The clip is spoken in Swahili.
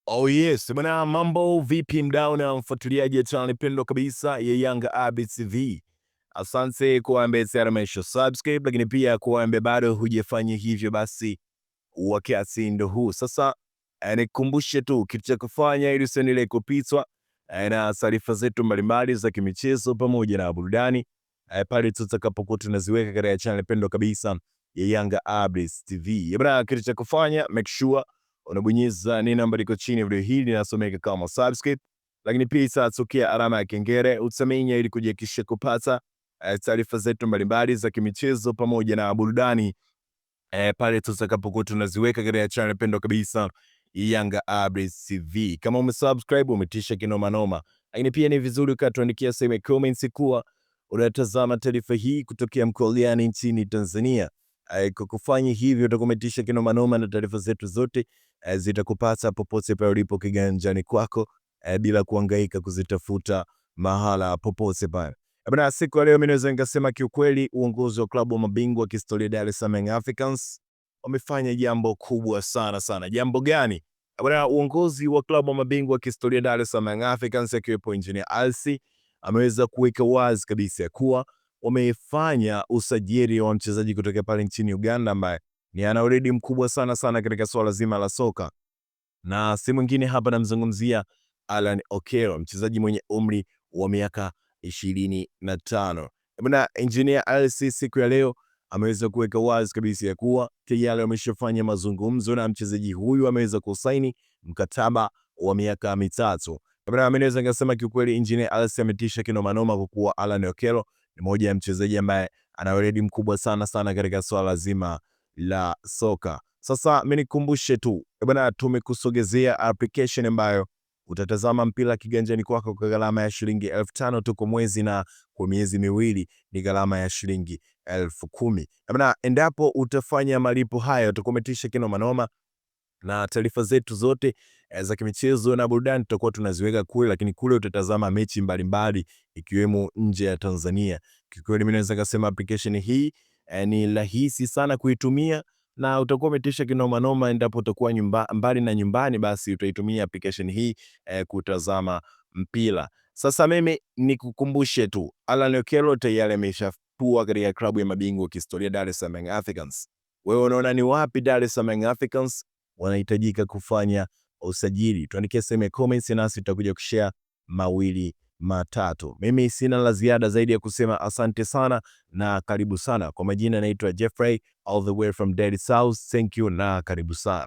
Oh yes, bwana, mambo vipi mdau na mfuatiliaji wa channel pendwa kabisa ya Yanga Updates TV. Asante kwa ambaye tayari amesha subscribe, lakini pia kwa ambaye bado hujafanya hivyo, basi wakati ndo huu sasa. Nikukumbushe tu kitu cha kufanya ili usiendelee kupitwa na taarifa zetu mbalimbali za kimichezo pamoja na burudani pale tutakapokuwa tunaziweka katika channel pendwa kabisa ya Yanga Updates TV. Bwana, kitu cha kufanya, make sure unabonyeza neno ambalo liko chini ya video hili linasomeka kama subscribe, lakini pia itatokea alama ya kengele utamenya ili kujihakikisha kupata taarifa zetu mbalimbali za kimichezo pamoja na burudani pale tutakapokuwa tunaziweka katika channel pendwa kabisa Yanga Updates TV. Kama umesubscribe umetisha kinoma noma, lakini pia ni vizuri ukatuandikia sehemu ya comments kuwa unatazama taarifa hii kutokea mkoani nchini Tanzania. Kwa kufanya hivyo utakometisha kinoma noma na taarifa zetu zote zitakupata popote pale ulipo kiganjani kwako bila kuhangaika kuzitafuta mahala popote pale. Bwana, siku ya leo mimi naweza nikasema kiukweli uongozi wa klabu wa mabingwa wa kihistoria Dar es Salaam Africans wamefanya jambo kubwa sana. Jambo gani? Bwana, uongozi wa klabu wa mabingwa wa kihistoria Dar es Salaam Africans akiwepo Engineer Hersi ameweza kuweka wazi kabisa kuwa wamefanya usajili wa mchezaji kutoka pale nchini Uganda ambaye ni ana uredi mkubwa sana katika swala zima la soka, na si mwingine hapa namzungumzia Alan Okello, mchezaji mwenye umri wa miaka 25. Bwana, Engineer Hersi siku ya leo ameweza kuweka wazi kabisa ya kuwa tayari wameshafanya mazungumzo na mchezaji huyu, ameweza kusaini mkataba wa miaka mitatu. Bwana, mimi naweza ngasema kiukweli Engineer Hersi ametisha kinoma noma kwa kuwa Alan Okello ni moja ya mchezaji ambaye ana weledi mkubwa sana katika swala zima la soka. Sasa mimi nikukumbushe tu bwana, tumekusogezea application ambayo utatazama mpira kiganjani kwako kwa gharama ya shilingi 5,000 tu kwa mwezi, na kwa miezi miwili ni gharama ya shilingi 10,000. Bwana, endapo utafanya malipo haya utakometisha kinoma noma na taarifa zetu zote za kimichezo na burudani tutakuwa tunaziweka kule, lakini kule utatazama mechi mbalimbali ikiwemo nje ya Tanzania. Kikweli mimi naweza kusema application hii ni rahisi sana kuitumia na utakuwa umetisha kinoma noma. Endapo utakuwa mbali na nyumbani, basi utaitumia application hii kutazama mpira. Sasa mimi nikukumbushe tu Alan Okello tayari ameshatua katika klabu ya mabingwa kihistoria Dar es Salaam Africans. Wewe unaona ni wapi Dar es Salaam Africans wanahitajika kufanya usajili? Tuandikie sehemu ya comments nasi tutakuja kushare mawili matatu. Mimi sina la ziada zaidi ya kusema asante sana na karibu sana. Kwa majina naitwa Jeffrey all the way from Daily South. Thank you na karibu sana.